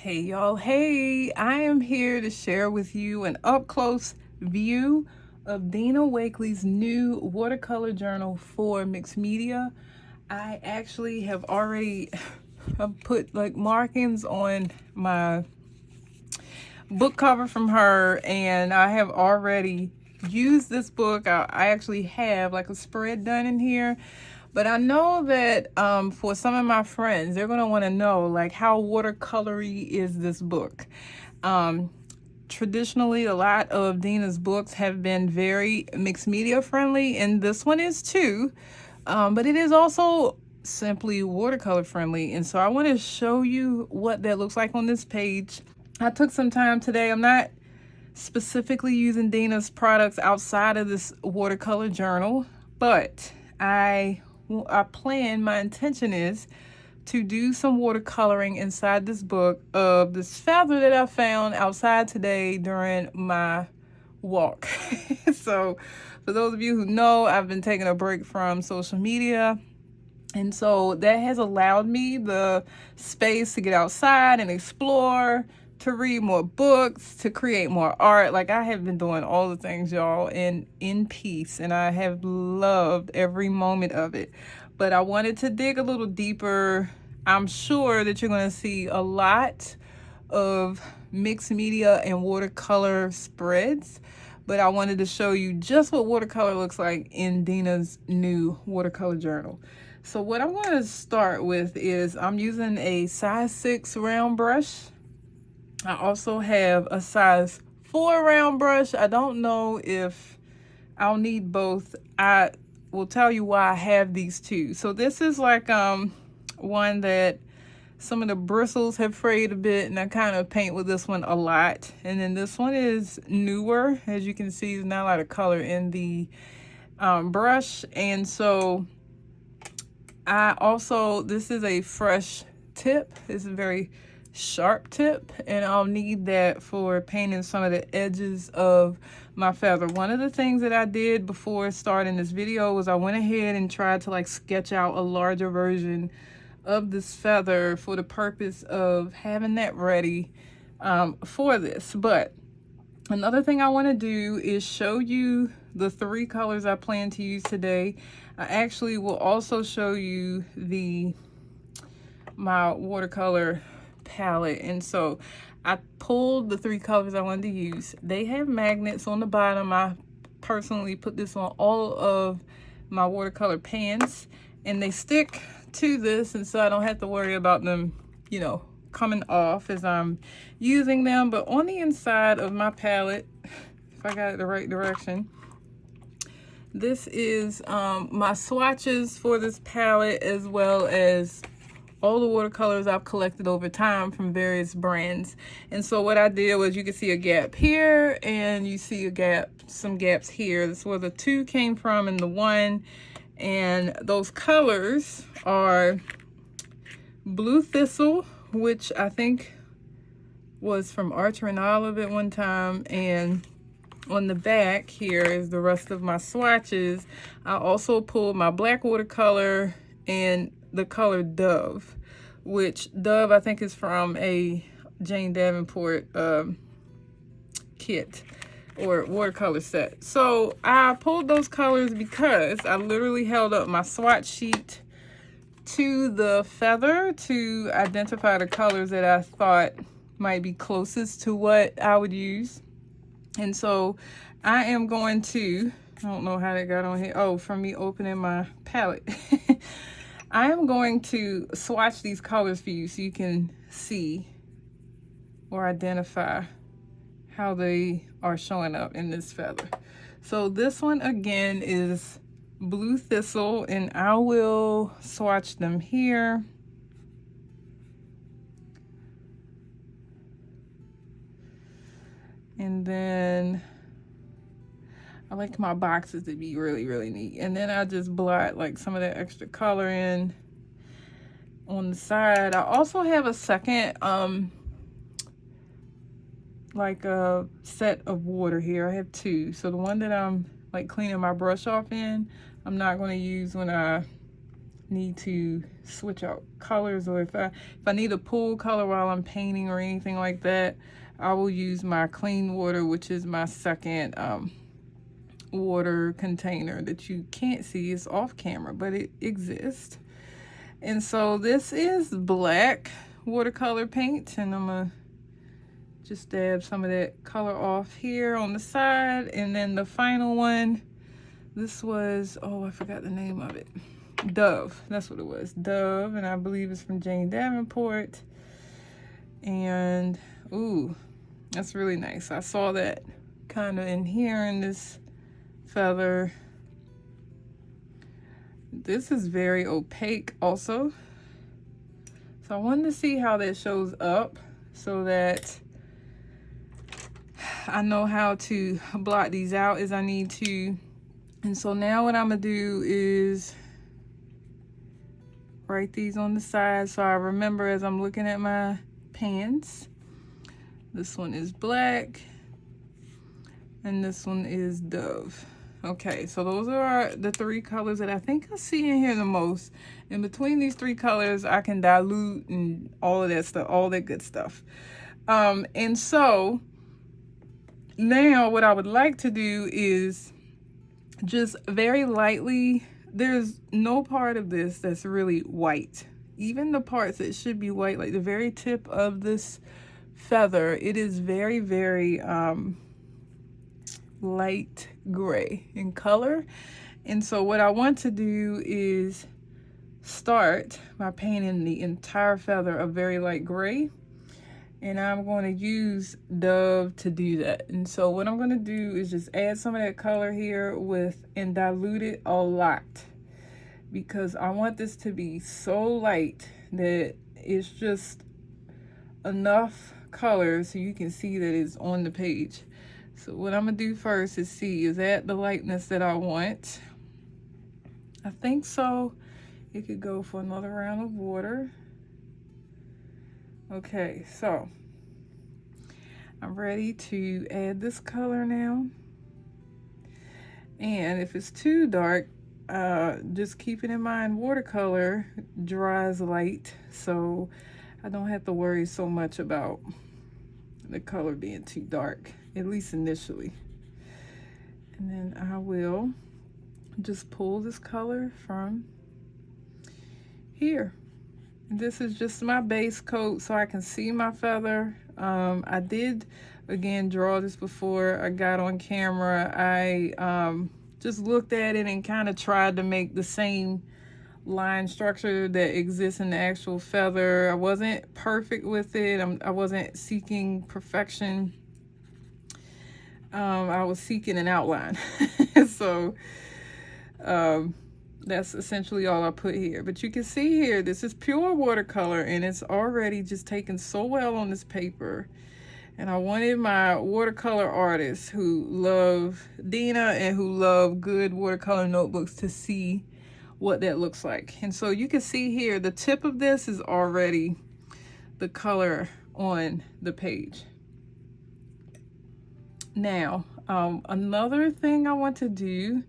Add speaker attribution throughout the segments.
Speaker 1: Hey y'all, hey, I am here to share with you an up close view of Dina Wakley's new watercolor journal for mixed media. I actually have already put like markings on my book cover from her, and I have already used this book. I actually have like a spread done in here, but I know that for some of my friends, they're going to want to know like how watercolory is this book. Um, Traditionally, a lot of Dina's books have been very mixed media friendly, and this one is too, but it is also simply watercolor friendly. And so I want to show you what that looks like on this page. I took some time today. I'm not specifically using Dina's products outside of this watercolor journal, but my intention is to do some watercoloring inside this book of this feather that I found outside today during my walk. So for those of you who know, I've been taking a break from social media, and so that has allowed me the space to get outside and explore, to read more books, to create more art. Like, I have been doing all the things, y'all, in peace, and I have loved every moment of it. But I wanted to dig a little deeper. I'm sure that you're going to see a lot of mixed media and watercolor spreads, but I wanted to show you just what watercolor looks like in Dina's new watercolor journal. So what I'm going to start with is I'm using a size 6 round brush. I also have a size 4 round brush. I don't know if I'll need both. I will tell you why I have these two. So this is like one that some of the bristles have frayed a bit, and I kind of paint with this one a lot. And then this one is newer. As you can see, there's not a lot of color in the brush. And so this is a fresh tip. It's a very sharp tip, and I'll need that for painting some of the edges of my feather. One of the things that I did before starting this video was I went ahead and tried to like sketch out a larger version of this feather for the purpose of having that ready for this. But another thing I want to do is show you the 3 colors I plan to use today. I actually will also show you my watercolor palette. And so I pulled the 3 colors I wanted to use. They have magnets on the bottom. I personally put this on all of my watercolor pans, and they stick to this, and so I don't have to worry about them, coming off as I'm using them. But on the inside of my palette, if I got it the right direction, this is my swatches for this palette, as well as all the watercolors I've collected over time from various brands. And so what I did was, you can see a gap here, and you see some gaps here. That's where the 2 came from and the 1. And those colors are Blue Thistle, which I think was from Archer and Olive at one time, and on the back here is the rest of my swatches. I also pulled my black watercolor and the color Dove, which Dove I think is from a Jane Davenport kit or watercolor set. So I pulled those colors because I literally held up my swatch sheet to the feather to identify the colors that I thought might be closest to what I would use. And so I am going to, I don't know how that got on here. Oh, from me opening my palette. I am going to swatch these colors for you so you can see or identify how they are showing up in this feather. So this one again is Blue Thistle, and I will swatch them here. And then I like my boxes to be really, really neat. And then I just blot like some of that extra color in on the side. I also have a second like a set of water here. I have 2. So the one that I'm like cleaning my brush off in, I'm not going to use when I need to switch out colors, or if I need a pool color while I'm painting or anything like that, I will use my clean water, which is my second water container that you can't see. It's off camera, but it exists. And so this is black watercolor paint, and I'm gonna just dab some of that color off here on the side. And then the final one, this was, oh, I forgot the name of it. Dove, that's what it was, Dove, and I believe it's from Jane Davenport. And ooh, that's really nice. I saw that kind of in here in this feather. This is very opaque also, so I wanted to see how that shows up so that I know how to blot these out as I need to. And so now what I'm gonna do is write these on the side so I remember as I'm looking at my pans. This one is black and this one is Dove. Okay, so those are the three colors that I think I see in here the most. In between these three colors, I can dilute and all of that stuff, all that good stuff. And so now what I would like to do is just very lightly, there's no part of this that's really white. Even the parts that should be white, like the very tip of this feather, it is very, very light gray in color. And so what I want to do is start by painting the entire feather a very light gray. And I'm going to use Dove to do that. And so what I'm going to do is just add some of that color here and dilute it a lot, because I want this to be so light that it's just enough color so you can see that it's on the page. So what I'm gonna do first is see, is that the lightness that I want? I think so. It could go for another round of water. Okay, so I'm ready to add this color now. And if it's too dark, just keep it in mind, watercolor dries light, so I don't have to worry so much about the color being too dark, at least initially. And then I will just pull this color from here. This is just my base coat so I can see my feather. I did, again, draw this before I got on camera. I just looked at it and kind of tried to make the same line structure that exists in the actual feather. I wasn't perfect with it. I wasn't seeking perfection. I was seeking an outline. So that's essentially all I put here. But you can see here, this is pure watercolor and it's already just taken so well on this paper. And I wanted my watercolor artists who love Dina and who love good watercolor notebooks to see what that looks like. And so you can see here, the tip of this is already the color on the page. Now, another thing I want to do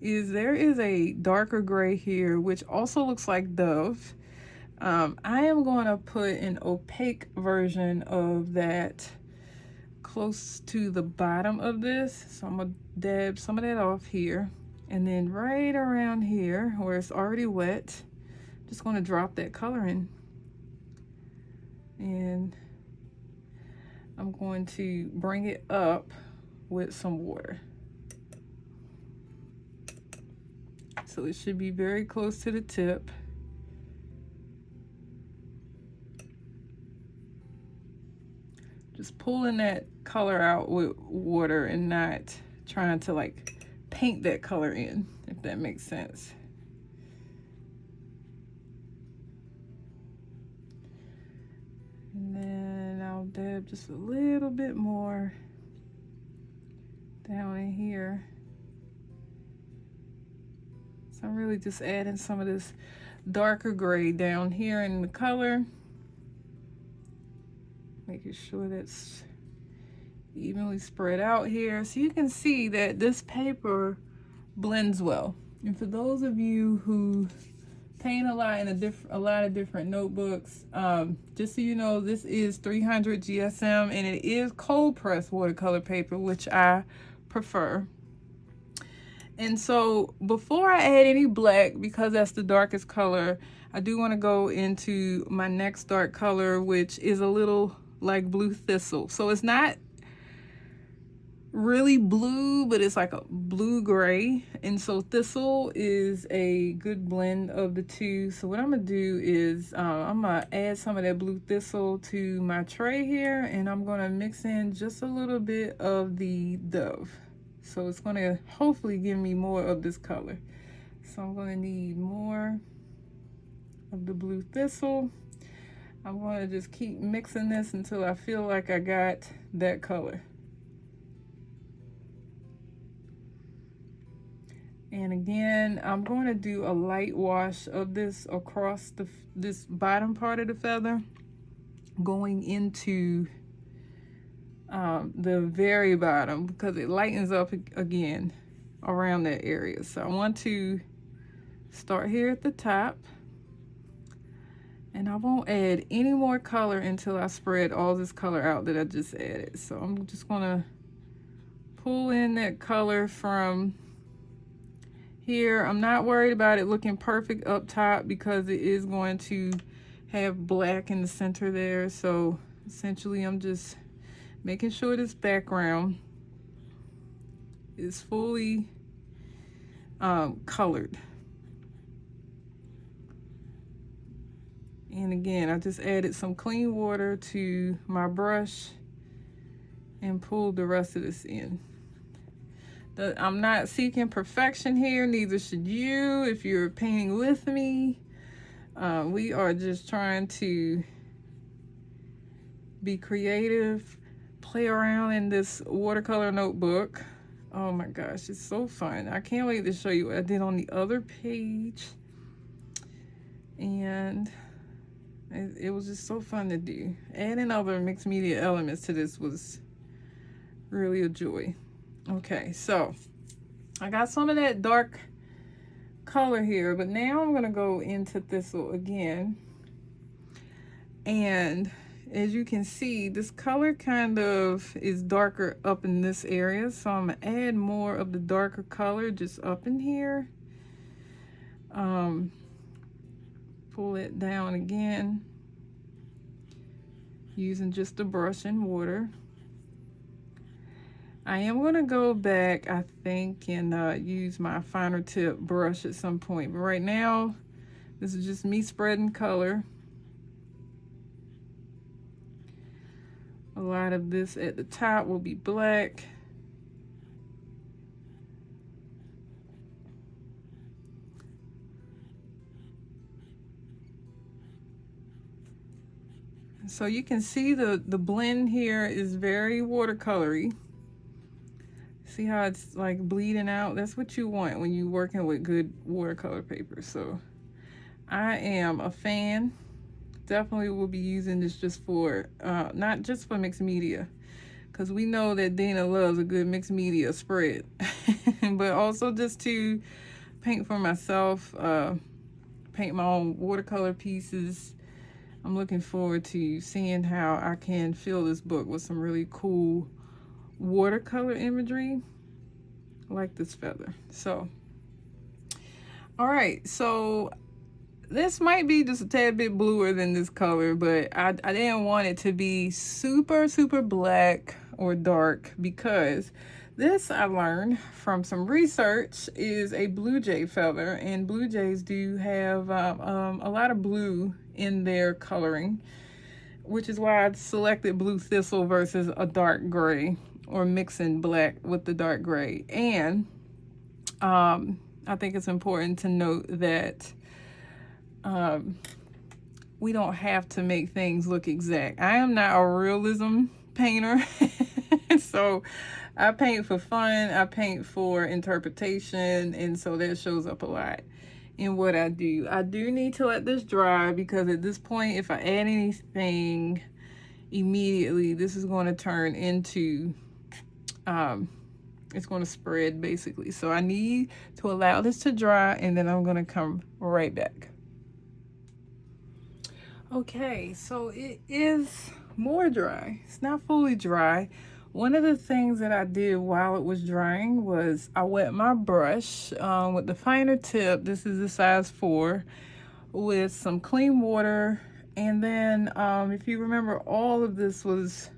Speaker 1: is there is a darker gray here, which also looks like Dove. I am going to put an opaque version of that close to the bottom of this. So I'm gonna dab some of that off here. And then right around here where it's already wet, just going to drop that color in. And I'm going to bring it up with some water. So it should be very close to the tip. Just pulling that color out with water and not trying to like paint that color in, if that makes sense. And then I'll dab just a little bit more down in here. So I'm really just adding some of this darker gray down here in the color, making sure that's evenly spread out here, so you can see that this paper blends well. And for those of you who paint a lot in a lot of different notebooks. Just so you know, this is 300 GSM, and it is cold pressed watercolor paper, which I prefer. And so before I add any black, because that's the darkest color, I do want to go into my next dark color, which is a little like blue thistle. So it's not really blue, but it's like a blue gray. And so thistle is a good blend of the two. So what I'm gonna do is I'm gonna add some of that blue thistle to my tray here, and I'm gonna mix in just a little bit of the dove. So it's gonna hopefully give me more of this color. So I'm gonna need more of the blue thistle. I'm gonna just keep mixing this until I feel like I got that color. And again, I'm going to do a light wash of this across this bottom part of the feather, going into the very bottom, because it lightens up again around that area. So I want to start here at the top, and I won't add any more color until I spread all this color out that I just added. So I'm just gonna pull in that color from here. I'm not worried about it looking perfect up top because it is going to have black in the center there. So essentially I'm just making sure this background is fully colored. And again, I just added some clean water to my brush and pulled the rest of this in. I'm not seeking perfection here, neither should you if you're painting with me. We are just trying to be creative, play around in this watercolor notebook. Oh my gosh, it's so fun. I can't wait to show you what I did on the other page. And it was just so fun to do. Adding other mixed media elements to this was really a joy. Okay, so I got some of that dark color here, but now I'm gonna go into thistle again. And as you can see, this color kind of is darker up in this area, so I'm gonna add more of the darker color just up in here. Pull it down again using just a brush and water. I am going to go back, I think, and use my finer tip brush at some point. But right now, this is just me spreading color. A lot of this at the top will be black. So you can see the blend here is very watercolory. See how it's like bleeding out? That's what you want when you're working with good watercolor paper. So I am a fan. Definitely will be using this just for, not just for mixed media, because we know that Dina loves a good mixed media spread, but also just to paint for myself, paint my own watercolor pieces. I'm looking forward to seeing how I can fill this book with some really cool watercolor imagery like this feather. So all right, so this might be just a tad bit bluer than this color, but I didn't want it to be super black or dark, because this, I learned from some research, is a blue jay feather, and blue jays do have a lot of blue in their coloring, which is why I selected blue thistle versus a dark gray, or mixing black with the dark gray. And I think it's important to note that we don't have to make things look exact. I am not a realism painter. So I paint for fun, I paint for interpretation, and so that shows up a lot in what I do. I do need to let this dry, because at this point, if I add anything immediately, this is going to turn into it's going to spread basically. So I need to allow this to dry, and then I'm going to come right back. Okay, so it is more dry. It's not fully dry. One of the things that I did while it was drying was I wet my brush with the finer tip. This is a size 4 with some clean water. And then if you remember, all of this was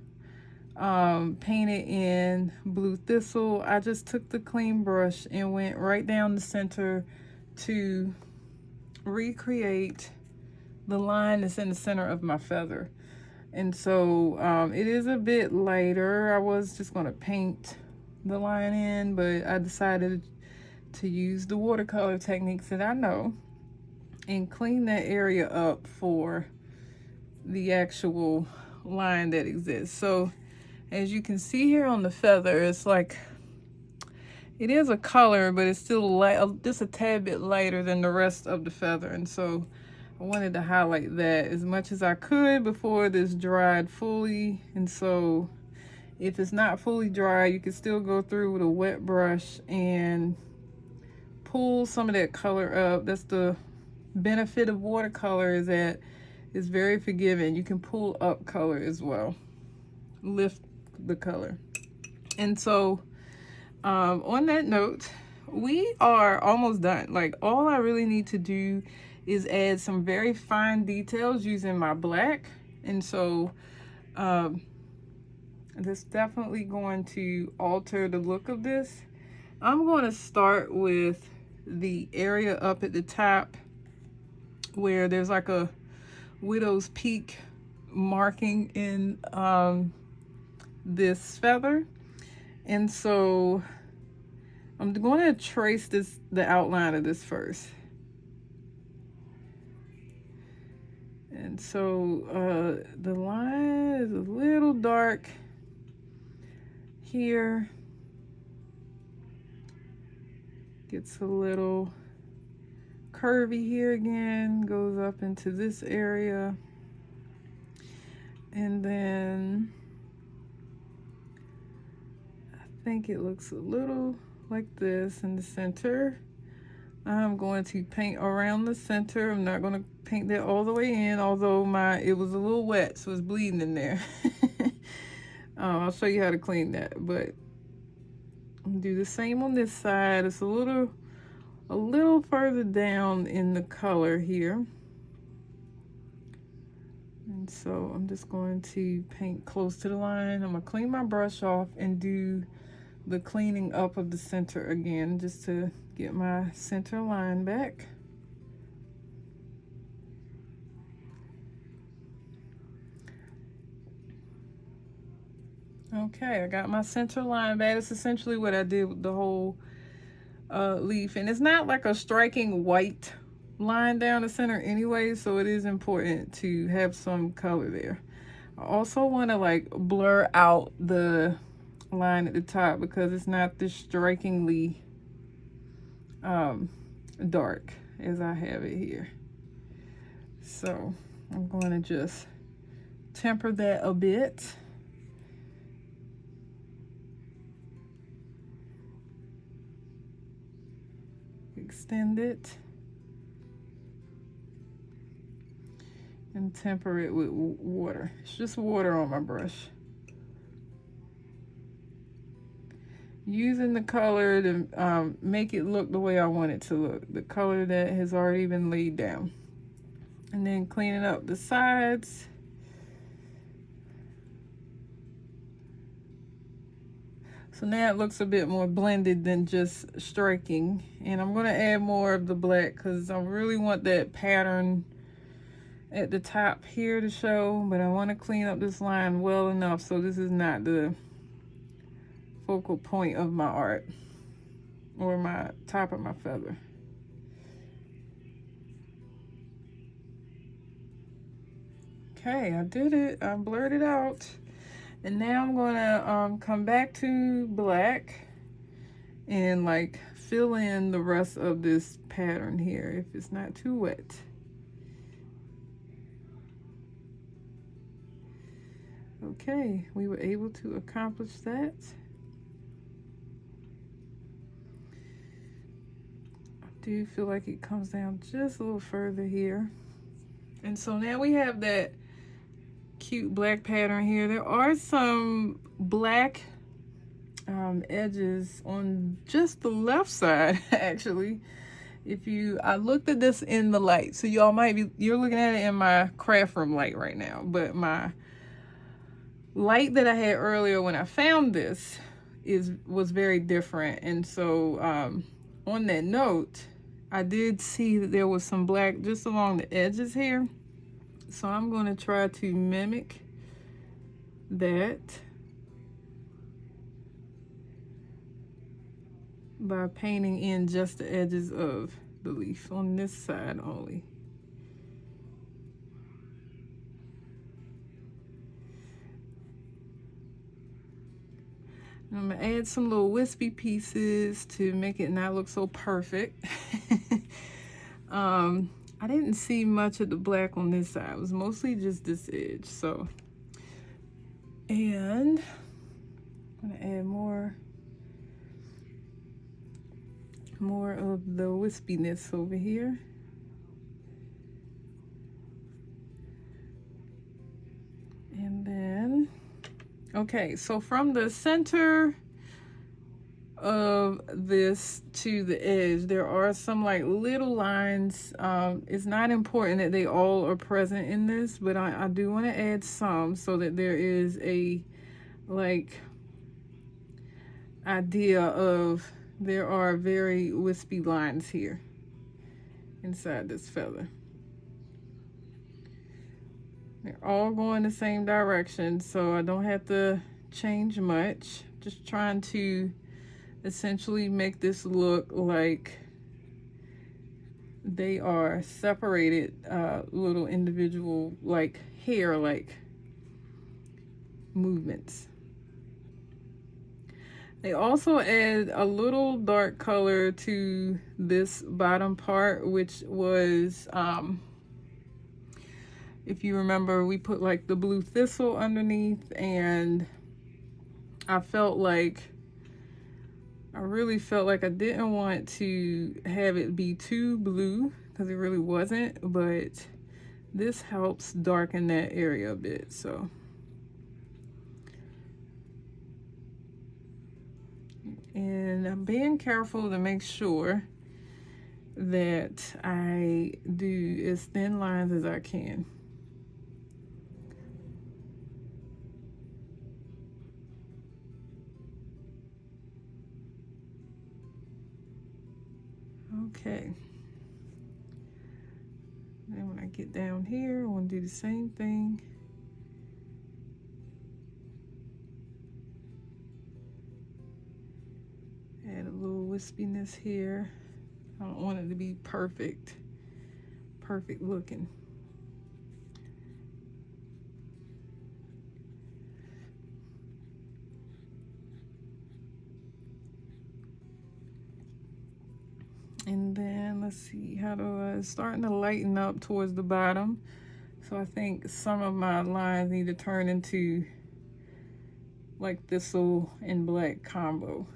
Speaker 1: painted in blue thistle. I just took the clean brush and went right down the center to recreate the line that's in the center of my feather. And so it is a bit lighter. I was just going to paint the line in, but I decided to use the watercolor techniques that I know and clean that area up for the actual line that exists. So as you can see here on the feather, it's like, it is a color, but it's still light, just a tad bit lighter than the rest of the feather. And so I wanted to highlight that as much as I could before this dried fully. And so if it's not fully dry, you can still go through with a wet brush and pull some of that color up. That's the benefit of watercolor, is that it's very forgiving. You can pull up color as well, lift the color. And so on that note, we are almost done. Like, all I really need to do is add some very fine details using my black. And so that's definitely going to alter the look of this. I'm going to start with the area up at the top where there's like a widow's peak marking in this feather. And so I'm going to trace the outline of this first. And so the line is a little dark here. Gets a little curvy here again, goes up into this area. And then I think it looks a little like this in the center. I'm going to paint around the center. I'm not going to paint that all the way in, although it was a little wet, so it's bleeding in there. I'll show you how to clean that, but I'll do the same on this side. It's a little further down in the color here. And so I'm just going to paint close to the line. I'm going to clean my brush off and do the cleaning up of the center again, just to get my center line back. Okay, I got my center line back. That's essentially what I did with the whole leaf. And it's not like a striking white line down the center anyway, so it is important to have some color there. I also want to like blur out the line at the top because it's not this strikingly dark as I have it here. So I'm going to just temper that a bit. Extend it and temper it with water. It's just water on my brush. Using the color to make it look the way I want it to look, the color that has already been laid down. And then cleaning up the sides. So now it looks a bit more blended than just striking. And I'm going to add more of the black because I really want that pattern at the top here to show, but I want to clean up this line well enough so this is not the focal point of my art or my top of my feather. Okay, I did it. I blurred it out. And now I'm gonna come back to black and like fill in the rest of this pattern here if it's not too wet. Okay, we were able to accomplish that. I do feel like it comes down just a little further here And so now we have that cute black pattern here. There are some black edges on just the left side actually. I looked at this in the light, so y'all might be, you're looking at it in my craft room light right now, but my light that I had earlier when I found this was very different. And so on that note, I did see that there was some black just along the edges here, so I'm going to try to mimic that by painting in just the edges of the leaf on this side only. And I'm gonna add some little wispy pieces to make it not look so perfect. I didn't see much of the black on this side. It was mostly just this edge. So, and I'm gonna add more of the wispiness over here. And then, okay, so from the center of this to the edge, there are some like little lines. It's not important that they all are present in this, but I do want to add some so that there is a like idea of there are very wispy lines here inside this feather. They're all going the same direction, so I don't have to change much. Just trying to essentially make this look like they are separated little individual like hair like movements. They also add a little dark color to this bottom part, which was if you remember, we put like the blue thistle underneath, and I really felt like I didn't want to have it be too blue because it really wasn't, but this helps darken that area a bit. So, and I'm being careful to make sure that I do as thin lines as I can. Okay. Then when I get down here, I want to do the same thing. Add a little wispiness here. I don't want it to be perfect looking. And then let's see, how do it's starting to lighten up towards the bottom. So I think some of my lines need to turn into like thistle and black combo.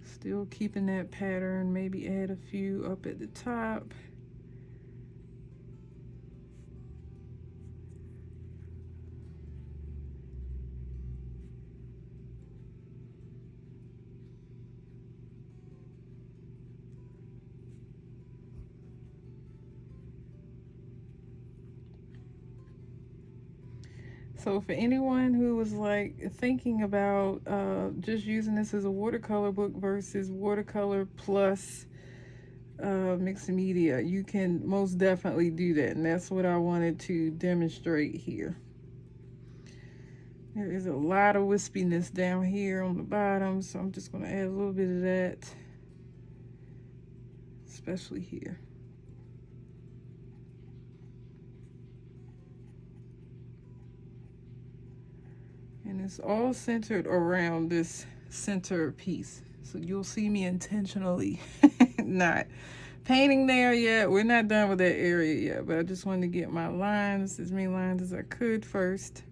Speaker 1: Still keeping that pattern, maybe add a few up at the top. So for anyone who was like thinking about just using this as a watercolor book versus watercolor plus mixed media, you can most definitely do that, and that's what I wanted to demonstrate here. There is a lot of wispiness down here on the bottom, so I'm just going to add a little bit of that, especially here. And it's all centered around this center piece. So you'll see me intentionally not painting there yet. We're not done with that area yet, but I just wanted to get my lines, as many lines as I could first.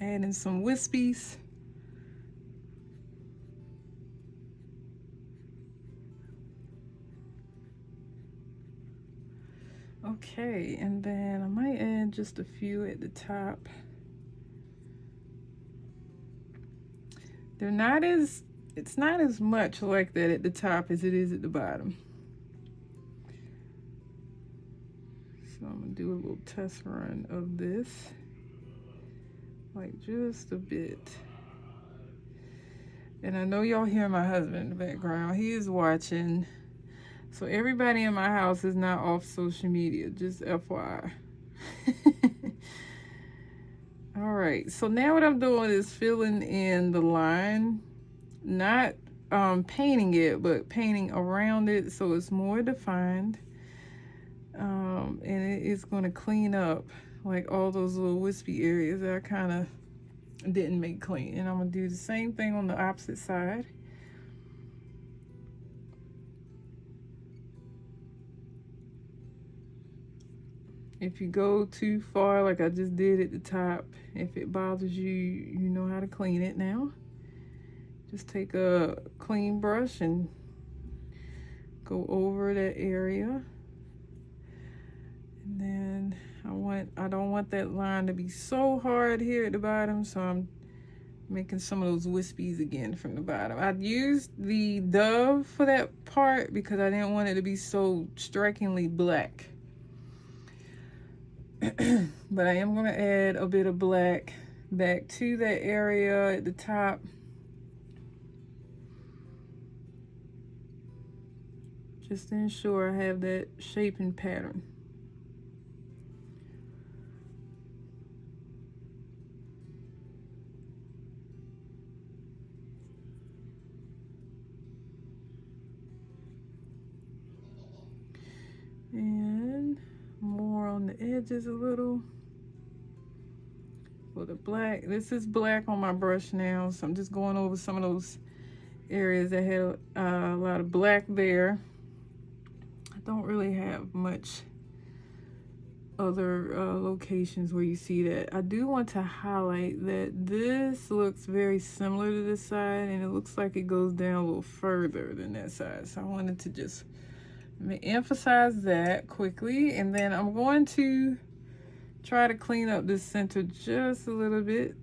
Speaker 1: Adding some wispies. Okay, and then I might add just a few at the top. It's not as much like that at the top as it is at the bottom. So I'm gonna do a little test run of this, like just a bit. And I know y'all hear my husband in the background. He is watching. So everybody in my house is not off social media, just FYI. All right, so now what I'm doing is filling in the line, not painting it, but painting around it so it's more defined. And it is going to clean up like all those little wispy areas that I kind of didn't make clean. And I'm going to do the same thing on the opposite side. If you go too far, like I just did at the top, if it bothers you, you know how to clean it now. Just take a clean brush and go over that area. And then I don't want that line to be so hard here at the bottom, so I'm making some of those wispies again from the bottom. I used the Dove for that part because I didn't want it to be so strikingly black. But I am going to add a bit of black back to that area at the top. Just to ensure I have that shape and pattern. And more on the edges a little. For the black, this is black on my brush now, so I'm just going over some of those areas that had a lot of black there. I don't really have much other locations where you see that. I do want to highlight that this looks very similar to this side, and it looks like it goes down a little further than that side. So I wanted to just emphasize that quickly, and then I'm going to try to clean up this center just a little bit.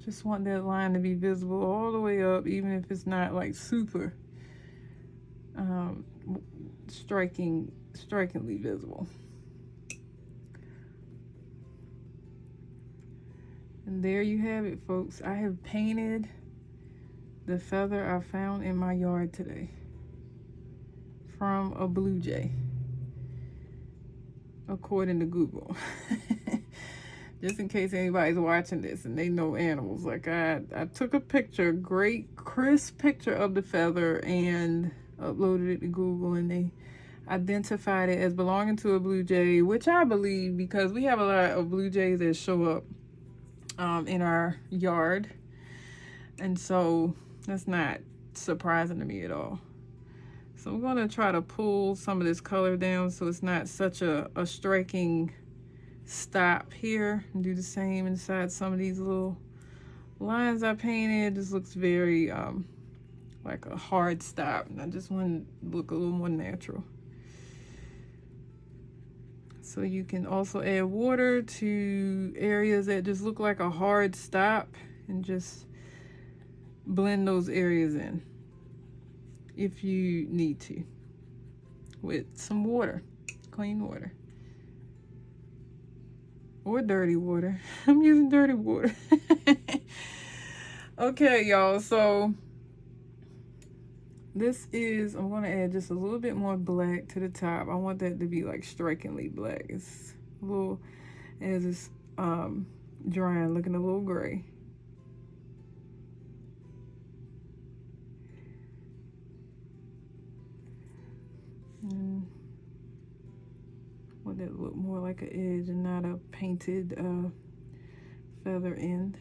Speaker 1: Just want that line to be visible all the way up, even if it's not like super strikingly visible. And there you have it, folks. I have painted the feather I found in my yard today from a blue jay, according to Google. Just in case anybody's watching this and they know animals. Like I took a picture, great crisp picture of the feather, and uploaded it to Google, and they identified it as belonging to a blue jay, which I believe because we have a lot of blue jays that show up in our yard. And so that's not surprising to me at all. So I'm going to try to pull some of this color down so it's not such a striking stop here, and do the same inside some of these little lines I painted. This looks very like a hard stop, and I just want to look a little more natural. So you can also add water to areas that just look like a hard stop and just blend those areas in if you need to with some water, clean water. Or dirty water. I'm using dirty water. Okay, y'all. So this is, I'm going to add just a little bit more black to the top. I want that to be like strikingly black. It's a little, as it's drying, looking a little gray. Want that to look more like an edge and not a painted feather end.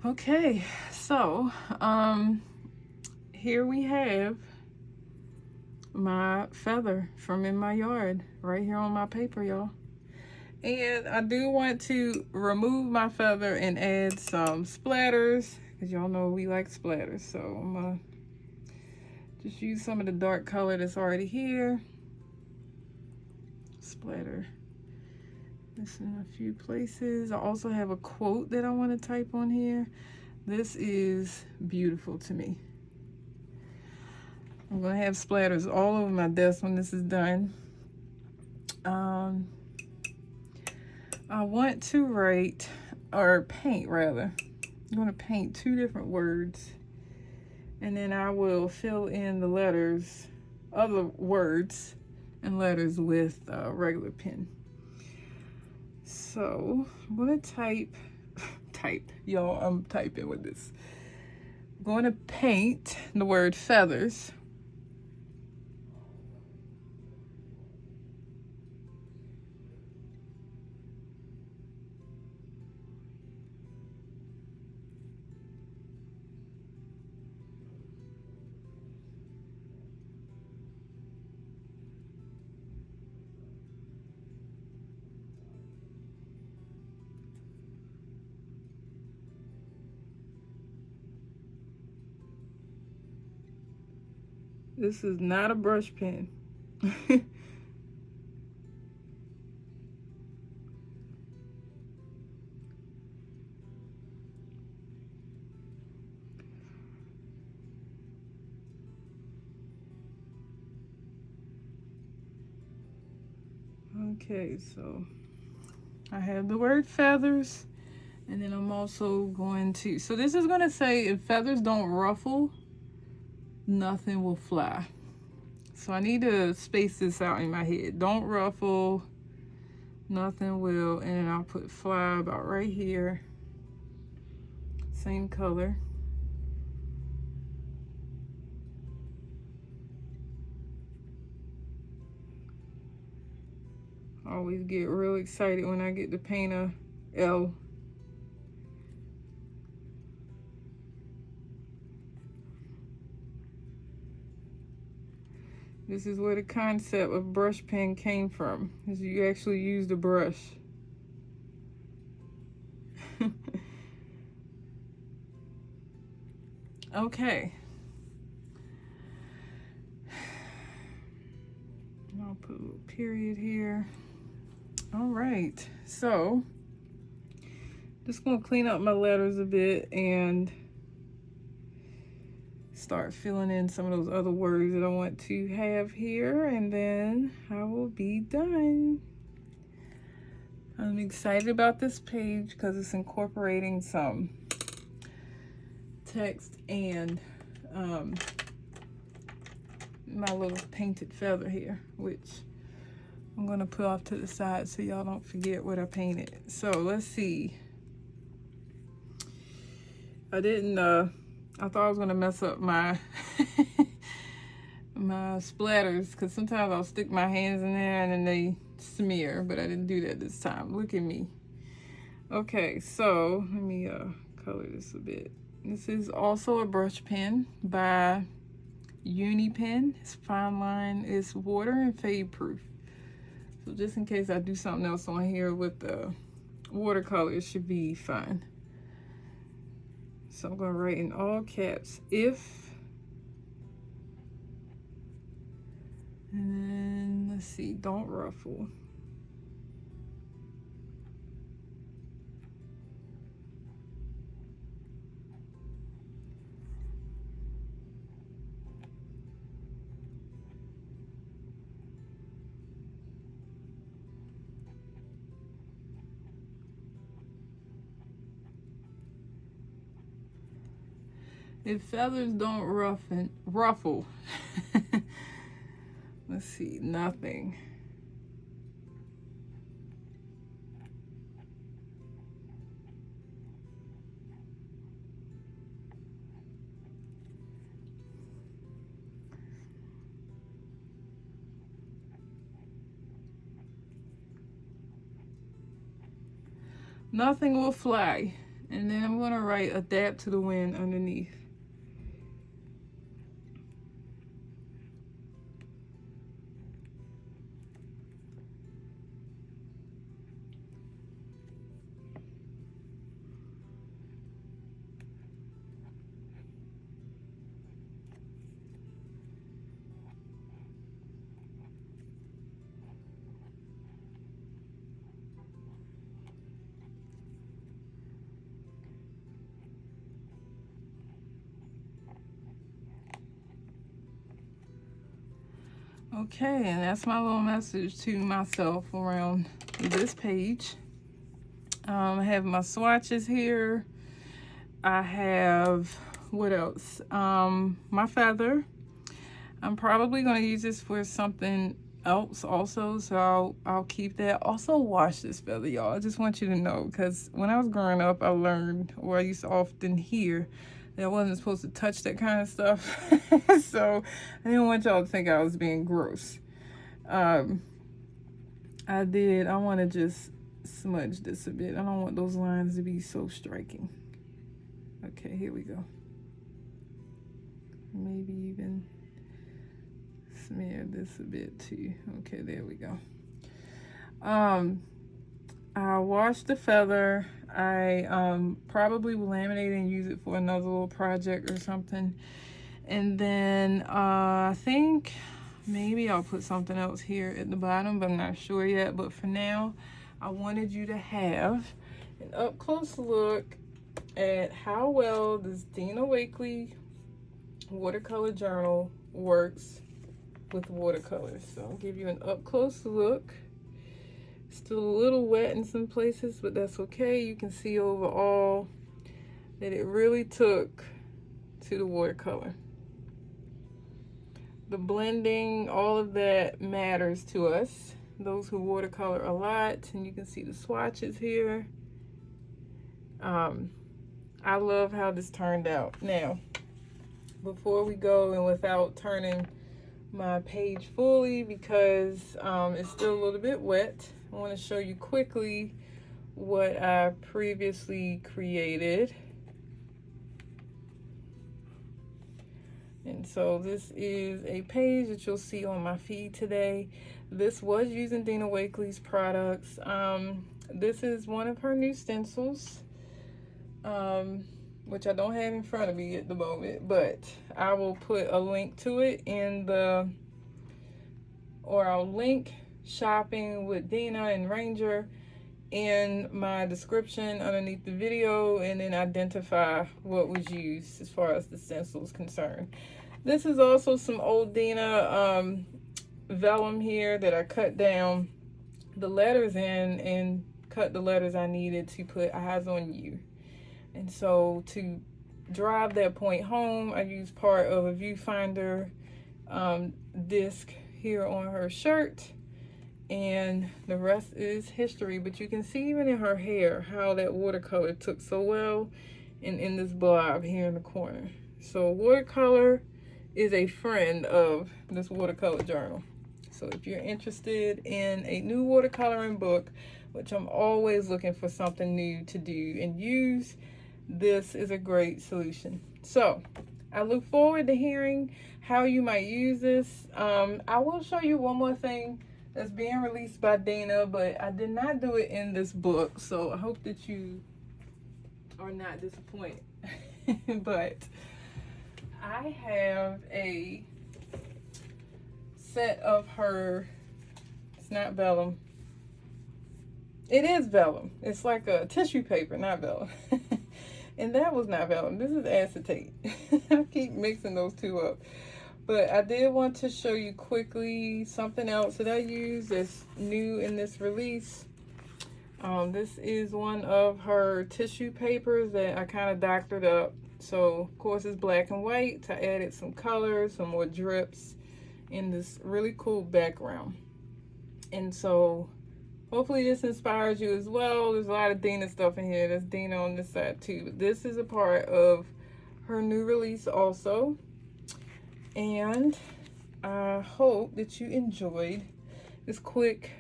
Speaker 1: Okay, so here we have my feather from in my yard right here on my paper, y'all. And I do want to remove my feather and add some splatters, because y'all know we like splatters. So I'm gonna just use some of the dark color that's already here. Splatter this in a few places. I also have a quote that I want to type on here. This is beautiful to me. I'm gonna have splatters all over my desk when this is done. I want to write, or paint rather. I'm going to paint 2 different words, and then I will fill in the letters, other words and letters with a regular pen. So I'm going to type, y'all, I'm typing with this. I'm going to paint the word feathers. This is not a brush pen. Okay, so I have the word feathers, and then I'm also going to, so this is going to say, if feathers don't ruffle, nothing will fly. So I need to space this out in my head. Don't ruffle, nothing will, and then I'll put fly about right here. Same color. I always get real excited when I get to paint a L. This is where the concept of brush pen came from, is you actually use the brush. Okay. I'll put a little period here. All right, so just gonna clean up my letters a bit and start filling in some of those other words that I want to have here, and then I will be done. I'm excited about this page because it's incorporating some text and my little painted feather here, which I'm gonna put off to the side so y'all don't forget what I painted. So let's see. I thought I was gonna mess up my my splatters, because sometimes I'll stick my hands in there and then they smear, but I didn't do that this time. Look at me. Okay, so let me color this a bit. This is also a brush pen by Pen. It's fine line, it's water and fade proof. So just in case I do something else on here with the watercolor, it should be fine. So I'm gonna write in all caps, if, and then let's see, don't ruffle. If feathers don't ruffle, let's see, nothing. Nothing will fly. And then I'm going to write adapt to the wind underneath. Okay, and that's my little message to myself around this page. I have my swatches here. I have, what else? My feather. I'm probably going to use this for something else also, so I'll keep that. Also wash this feather, y'all. I just want you to know, because when I was growing up, I learned, or I used to often hear, that I wasn't supposed to touch that kind of stuff. So I didn't want y'all to think I was being gross. I want to just smudge this a bit. I don't want those lines to be so striking. Okay, here we go. Maybe even smear this a bit too. Okay, there we go. I washed the feather. I probably will laminate and use it for another little project or something. And then I think maybe I'll put something else here at the bottom, but I'm not sure yet. But for now, I wanted you to have an up close look at how well this Dina Wakley watercolor journal works with watercolors. So I'll give you an up close look. Still a little wet in some places, but that's okay. You can see overall that it really took to the watercolor. The blending, all of that matters to us, those who watercolor a lot. And you can see the swatches here. I love how this turned out. Now, before we go, and without turning my page fully because it's still a little bit wet, I want to show you quickly what I previously created. And so this is a page that you'll see on my feed today. This was using Dina Wakley's products. This is one of her new stencils, which I don't have in front of me at the moment, but I will put a link to it I'll link shopping with Dina and Ranger in my description underneath the video, and then identify what was used as far as the stencil is concerned. This is also some old Dina vellum here that I cut down the letters in and cut the letters I needed to put eyes on you. And so to drive that point home, I used part of a viewfinder disc here on her shirt, and the rest is history. But you can see even in her hair how that watercolor took so well, and in this blob here in the corner. So watercolor is a friend of this watercolor journal. So if you're interested in a new watercoloring book, which I'm always looking for something new to do and use, this is a great solution. So I look forward to hearing how you might use this. I will show you one more thing that's being released by Dina, but I did not do it in this book, so I hope that you are not disappointed. But I have a set of her, it's not vellum. It is vellum. It's like a tissue paper, not vellum. And that was not vellum. This is acetate. I keep mixing those two up. But I did want to show you quickly something else that I use that's new in this release. This is one of her tissue papers that I kind of doctored up. So, of course, it's black and white. I added some colors, some more drips in this really cool background. And so, hopefully this inspires you as well. There's a lot of Dina stuff in here. There's Dina on this side too. But this is a part of her new release also. And I hope that you enjoyed this quick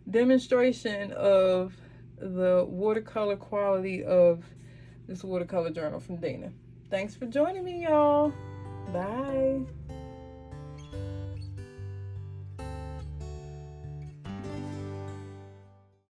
Speaker 1: demonstration of the watercolor quality of this watercolor journal from Dina. Thanks for joining me, y'all. Bye.